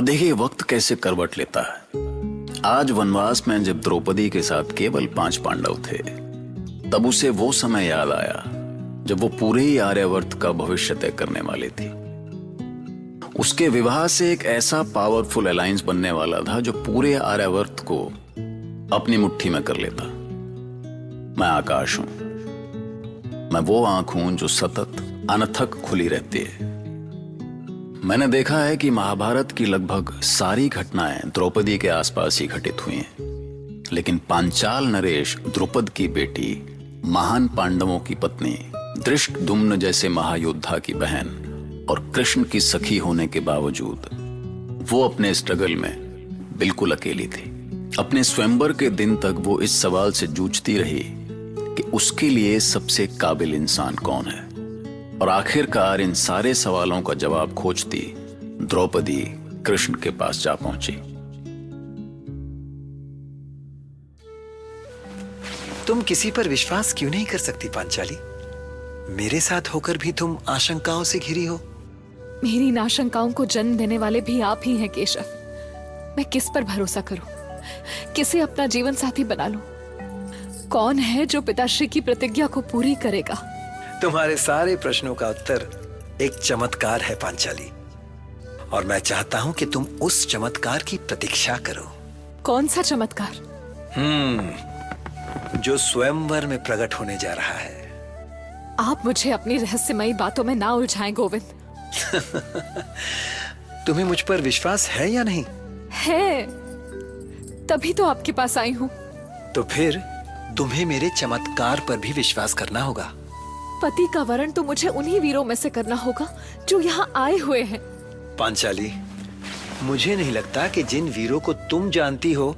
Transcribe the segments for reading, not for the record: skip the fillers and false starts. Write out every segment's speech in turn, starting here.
अब देखिए वक्त कैसे करवट लेता है। आज वनवास में जब द्रौपदी के साथ केवल 5 पांडव थे, तब उसे वो समय याद आया जब वो पूरे ही आर्यावर्त का भविष्य तय करने वाली थी। उसके विवाह से एक ऐसा पावरफुल अलायंस बनने वाला था जो पूरे आर्यावर्त को अपनी मुट्ठी में कर लेता। मैं आकाश हूं, मैं वो आंख हूं जो सतत अनथक खुली रहती है। मैंने देखा है कि महाभारत की लगभग सारी घटनाएं द्रौपदी के आसपास ही घटित हुई हैं, लेकिन पांचाल नरेश द्रुपद की बेटी, महान पांडवों की पत्नी, धृष्टद्युम्न जैसे महायोद्धा की बहन और कृष्ण की सखी होने के बावजूद वो अपने स्ट्रगल में बिल्कुल अकेली थी। अपने स्वयंवर के दिन तक वो इस सवाल से जूझती रही कि उसके लिए सबसे काबिल इंसान कौन है, और आखिरकार इन सारे सवालों का जवाब खोजती द्रौपदी कृष्ण के पास जा पहुंची। तुम किसी पर विश्वास क्यों नहीं कर सकती पांचाली? मेरे साथ होकर भी तुम आशंकाओं से घिरी हो। मेरी इन आशंकाओं को जन्म देने वाले भी आप ही हैं केशव। मैं किस पर भरोसा करूं? किसे अपना जीवन साथी बना लूं? कौन है जो पिताश्री की प्रतिज्ञा को पूरी करेगा? तुम्हारे सारे प्रश्नों का उत्तर एक चमत्कार है पांचाली, और मैं चाहता हूं कि तुम उस चमत्कार की प्रतीक्षा करो। कौन सा चमत्कार? जो स्वयंवर में प्रकट होने जा रहा है। आप मुझे अपनी रहस्यमयी बातों में ना उलझाएं गोविंद। तुम्हें मुझ पर विश्वास है या नहीं? है, तभी तो आपके पास आई हूं। तो फिर तुम्हें मेरे चमत्कार पर भी विश्वास करना होगा। पति का वरण तो मुझे उन्हीं वीरों में से करना होगा जो यहाँ आए हुए हैं। पांचाली, मुझे नहीं लगता कि जिन वीरों को तुम जानती हो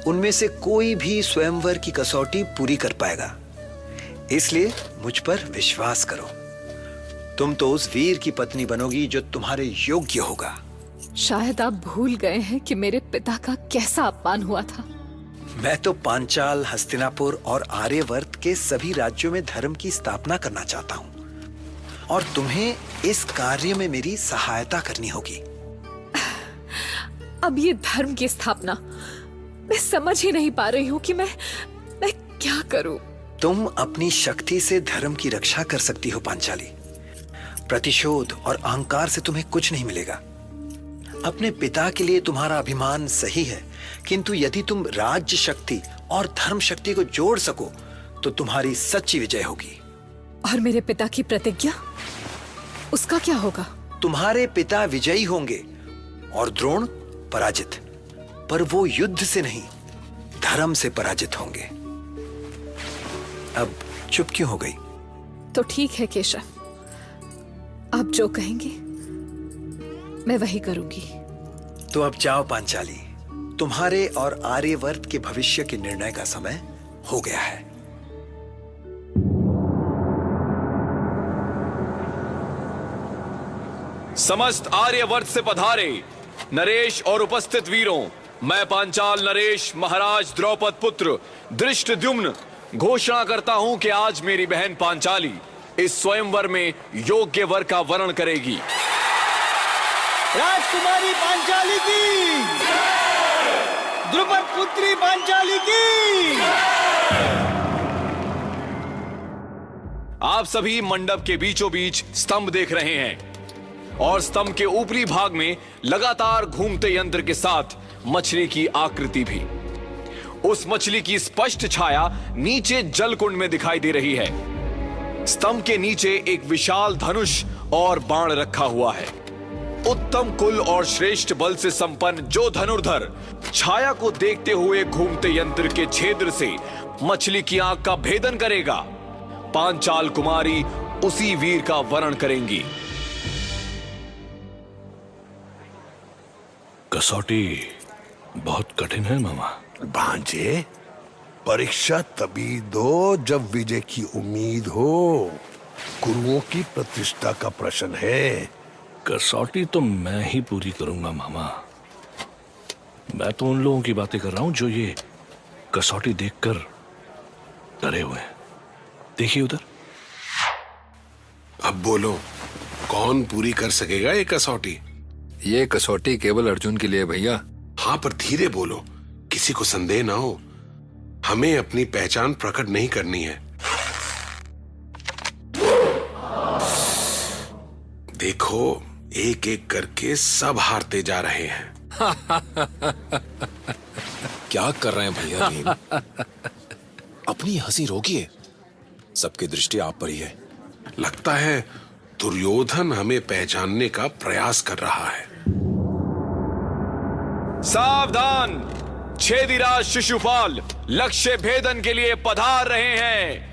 उनमें से कोई भी स्वयंवर की कसौटी पूरी कर पाएगा। इसलिए मुझ पर विश्वास करो। तुम तो उस वीर की पत्नी बनोगी जो तुम्हारे योग्य होगा। शायद आप भूल गए हैं कि मेरे पिता का कैसा अपमान हुआ था। मैं तो पांचाल, हस्तिनापुर और आर्यवर्त के सभी राज्यों में धर्म की स्थापना करना चाहता हूं, और तुम्हें इस कार्य में मेरी सहायता करनी होगी। अब ये धर्म की स्थापना, मैं समझ ही नहीं पा रही हूँ कि मैं क्या करूं। तुम अपनी शक्ति से धर्म की रक्षा कर सकती हो पांचाली। प्रतिशोध और अहंकार से तुम्हें कुछ नहीं मिलेगा। अपने पिता के लिए तुम्हारा अभिमान सही है, किंतु यदि तुम राज्य शक्ति और धर्म शक्ति को जोड़ सको तो तुम्हारी सच्ची विजय होगी। और मेरे पिता की प्रतिज्ञा, उसका क्या होगा? तुम्हारे पिता विजयी होंगे और द्रोण पराजित, पर वो युद्ध से नहीं, धर्म से पराजित होंगे। अब चुप क्यों हो गई? तो ठीक है केशव, आप जो कहेंगे मैं वही करूंगी। तो अब जाओ पांचाली, तुम्हारे और आर्यवर्त के भविष्य के निर्णय का समय हो गया है। समस्त आर्यवर्त से पधारे नरेश और उपस्थित वीरों, मैं पांचाल नरेश महाराज द्रौपद पुत्र धृष्टद्युम्न घोषणा करता हूं कि आज मेरी बहन पांचाली इस स्वयंवर में योग्य वर का वरण करेगी। राजकुमारी पांचाली की, द्रुपद पुत्री पांचाली की। आप सभी मंडप के बीचों बीच स्तंभ देख रहे हैं, और स्तंभ के ऊपरी भाग में लगातार घूमते यंत्र के साथ मछली की आकृति भी। उस मछली की स्पष्ट छाया नीचे जलकुंड में दिखाई दे रही है। स्तंभ के नीचे एक विशाल धनुष और बाण रखा हुआ है। उत्तम कुल और श्रेष्ठ बल से संपन्न जो धनुर्धर छाया को देखते हुए घूमते यंत्र के छेद से मछली की आंख का भेदन करेगा, पांचाल कुमारी उसी वीर का वरण करेंगी। कसौटी बहुत कठिन है मामा। भांजे, परीक्षा तभी दो जब विजय की उम्मीद हो। गुरुओं की प्रतिष्ठा का प्रश्न है। कसौटी तो मैं ही पूरी करूंगा मामा। मैं तो उन लोगों की बातें कर रहा हूं जो ये कसौटी देखकर डरे हुए हैं। देखिए उधर। अब बोलो, कौन पूरी कर सकेगा ये कसौटी? ये कसौटी केवल अर्जुन के लिए भैया। हाँ, पर धीरे बोलो, किसी को संदेह ना हो। हमें अपनी पहचान प्रकट नहीं करनी है। देखो, एक एक करके सब हारते जा रहे हैं। क्या कर रहे हैं भैया भीम? अपनी हंसी रोकिए, सबकी दृष्टि आप पर ही है। लगता है दुर्योधन हमें पहचानने का प्रयास कर रहा है। सावधान, छेदीराज शिशुपाल लक्ष्य भेदन के लिए पधार रहे हैं।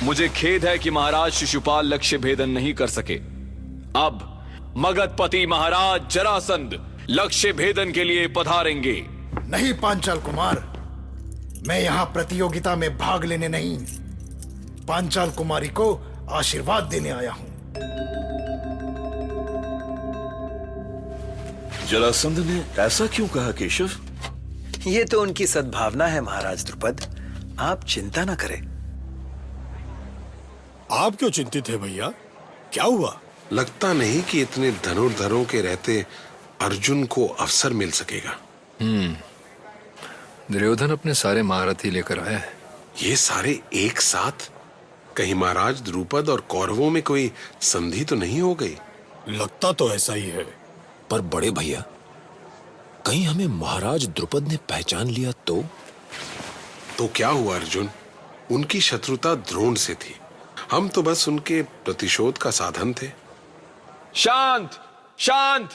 मुझे खेद है कि महाराज शिशुपाल लक्ष्य भेदन नहीं कर सके। अब मगधपति महाराज जरासंध लक्ष्य भेदन के लिए पधारेंगे। नहीं पांचाल कुमार, मैं यहाँ प्रतियोगिता में भाग लेने नहीं, पांचाल कुमारी को आशीर्वाद देने आया हूँ। जरासंध ने ऐसा क्यों कहा केशव? ये तो उनकी सद्भावना है महाराज द्रुपद, आप चिंता ना करें। आप क्यों चिंतित है भैया, क्या हुआ? लगता नहीं कि इतने धनुर्धरों के रहते अर्जुन को अवसर मिल सकेगा। दुर्योधन अपने सारे महारथी लेकर आया है। ये सारे एक साथ? कहीं महाराज द्रुपद और कौरवों में कोई संधि तो नहीं हो गई? लगता तो ऐसा ही है। पर बड़े भैया, कहीं हमें महाराज द्रुपद ने पहचान लिया तो? तो क्या हुआ अर्जुन, उनकी शत्रुता द्रोण से थी, हम तो बस उनके प्रतिशोध का साधन थे। शांत शांत,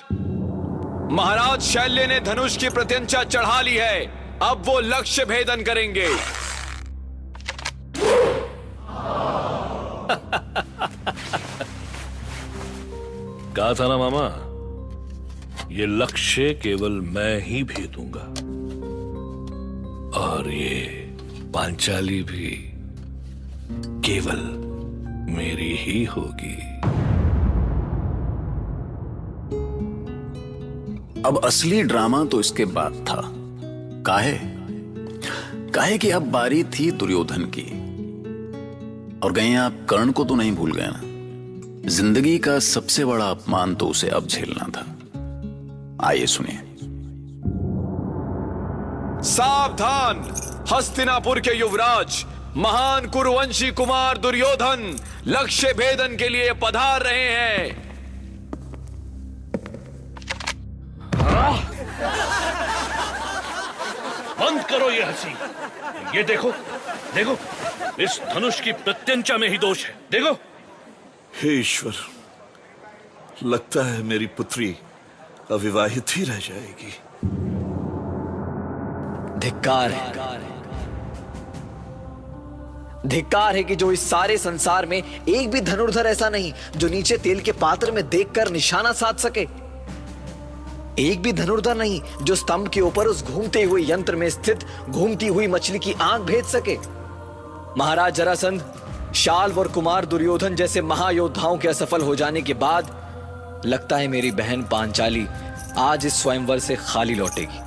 महाराज शैल्य ने धनुष की प्रत्यंचा चढ़ा ली है, अब वो लक्ष्य भेदन करेंगे। कहा था ना मामा, ये लक्ष्य केवल मैं ही भेदूंगा, और ये पांचाली भी केवल मेरी ही होगी। अब असली ड्रामा तो इसके बाद था। काहे कि अब बारी थी दुर्योधन की। और गए आप कर्ण को तो नहीं भूल गए ना? जिंदगी का सबसे बड़ा अपमान तो उसे अब झेलना था। आइए सुनिए। सावधान, हस्तिनापुर के युवराज महान कुरुवंशी कुमार दुर्योधन लक्ष्य भेदन के लिए पधार रहे हैं। बंद करो ये हंसी। ये देखो देखो, इस धनुष की प्रत्यंचा में ही दोष है। देखो। हे ईश्वर, लगता है मेरी पुत्री अविवाहित ही रह जाएगी। धिक्कार है, धिक्कार है कि जो इस सारे संसार में एक भी धनुर्धर ऐसा नहीं जो नीचे तेल के पात्र में देखकर निशाना साध सके। एक भी धनुर्धर नहीं जो स्तंभ के ऊपर उस घूमते हुए यंत्र में स्थित घूमती हुई मछली की आंख भेद सके। महाराज जरासंध, शाल और कुमार दुर्योधन जैसे महायोद्धाओं के असफल हो जाने के बाद लगता है मेरी बहन पांचाली आज इस स्वयंवर से खाली लौटेगी,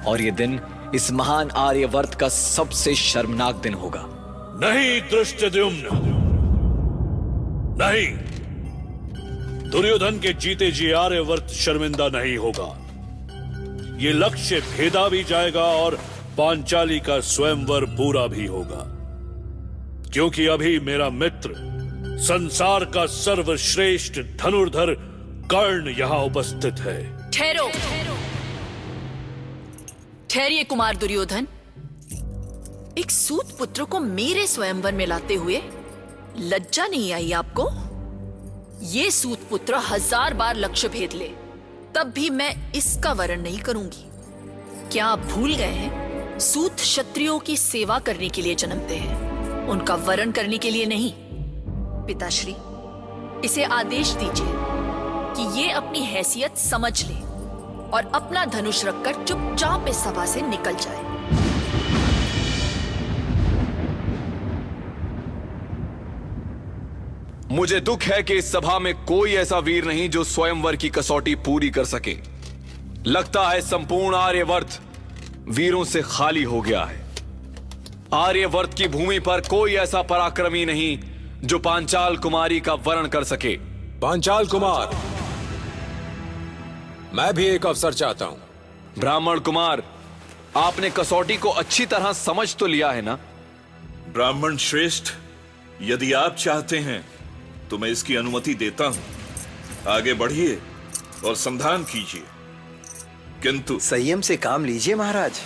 और ये दिन इस महान आर्यवर्त का सबसे शर्मनाक दिन होगा। नहीं धृष्टद्युम्न, नहीं। दुर्योधन के जीते जी आर्यवर्त शर्मिंदा नहीं होगा। ये लक्ष्य भेदा भी जाएगा और पांचाली का स्वयंवर पूरा भी होगा, क्योंकि अभी मेरा मित्र, संसार का सर्वश्रेष्ठ धनुर्धर कर्ण यहां उपस्थित है। ठहरो, ठहरिए कुमार दुर्योधन। एक सूत पुत्र को मेरे स्वयंवर में लाते हुए लज्जा नहीं आई आपको? ये सूत पुत्र 1000 बार लक्ष्य भेद ले, तब भी मैं इसका वरण नहीं करूंगी। क्या आप भूल गए हैं? सूत क्षत्रियों की सेवा करने के लिए जन्मते हैं, उनका वरण करने के लिए नहीं। पिताश्री, इसे आदेश दीजिए कि ये अपनी हैसियत समझ ले और अपना धनुष रखकर चुपचाप इस सभा से निकल जाए। मुझे दुख है कि इस सभा में कोई ऐसा वीर नहीं जो स्वयंवर की कसौटी पूरी कर सके। लगता है संपूर्ण आर्यवर्त वीरों से खाली हो गया है। आर्यवर्त की भूमि पर कोई ऐसा पराक्रमी नहीं जो पांचाल कुमारी का वर्ण कर सके। पांचाल कुमार, मैं भी एक अवसर चाहता हूं। ब्राह्मण कुमार, आपने कसौटी को अच्छी तरह समझ तो लिया है ना? ब्राह्मण श्रेष्ठ, यदि आप चाहते हैं तो मैं इसकी अनुमति देता हूं। आगे बढ़िए और संधान कीजिए, किंतु संयम से काम लीजिए महाराज।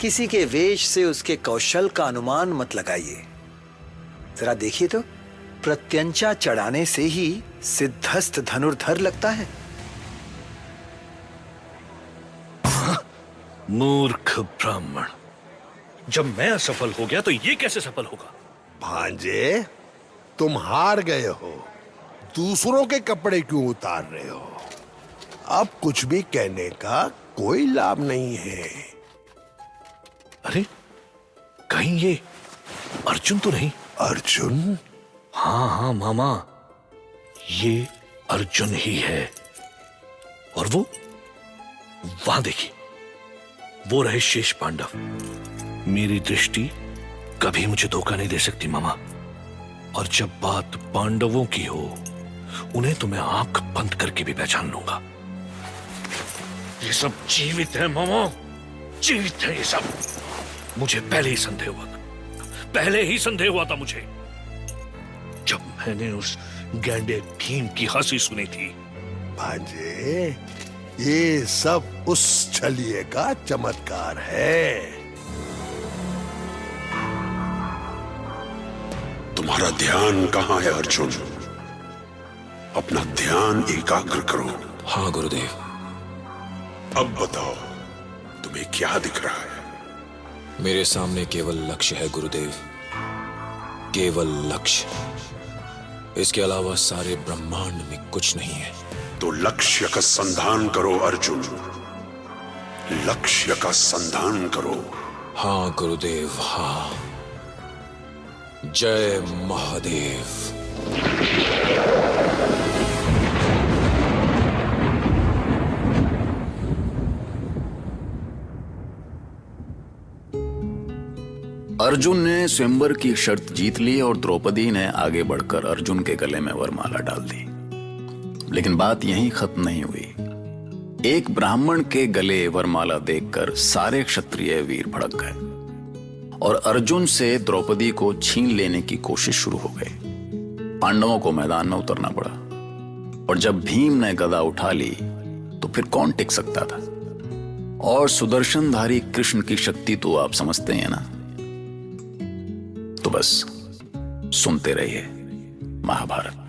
किसी के वेश से उसके कौशल का अनुमान मत लगाइए। जरा देखिए तो, प्रत्यंचा चढ़ाने से ही सिद्धस्थ धनुर्धर लगता है। मूर्ख ब्राह्मण, जब मैं असफल हो गया तो ये कैसे सफल होगा? भांजे, तुम हार गए हो, दूसरों के कपड़े क्यों उतार रहे हो? अब कुछ भी कहने का कोई लाभ नहीं है। अरे, कहीं ये अर्जुन तो नहीं? अर्जुन? हाँ हाँ मामा, ये अर्जुन ही है। और वो वहां देखिए, वो रहे शेष पांडव। मेरी दृष्टि कभी मुझे धोखा नहीं दे सकती मामा। और जब बात पांडवों की हो, उन्हें तो मैं आंख बंद करके भी पहचान लूंगा। ये सब जीवित है मामा, जीवित है ये सब। मुझे पहले ही संदेह हुआ था मुझे, जब मैंने उस गैंडे भीम की हंसी सुनी थी। भांजे, ये सब उस छलिए का चमत्कार है। तुम्हारा ध्यान कहाँ है अर्जुन? अपना ध्यान एकाग्र करो। हाँ गुरुदेव। अब बताओ, तुम्हें क्या दिख रहा है? मेरे सामने केवल लक्ष्य है गुरुदेव, केवल लक्ष्य। इसके अलावा सारे ब्रह्मांड में कुछ नहीं है। तो लक्ष्य का संधान करो अर्जुन, लक्ष्य का संधान करो। हाँ गुरुदेव, हाँ। जय महादेव। अर्जुन ने स्वयंवर की शर्त जीत ली और द्रौपदी ने आगे बढ़कर अर्जुन के गले में वरमाला डाल दी। लेकिन बात यहीं खत्म नहीं हुई। एक ब्राह्मण के गले वरमाला देखकर सारे क्षत्रिय वीर भड़क गए और अर्जुन से द्रौपदी को छीन लेने की कोशिश शुरू हो गई। पांडवों को मैदान में उतरना पड़ा और जब भीम ने गदा उठा ली तो फिर कौन टिक सकता था? और सुदर्शनधारी कृष्ण की शक्ति तो आप समझते हैं ना। तो बस सुनते रहिए महाभारत।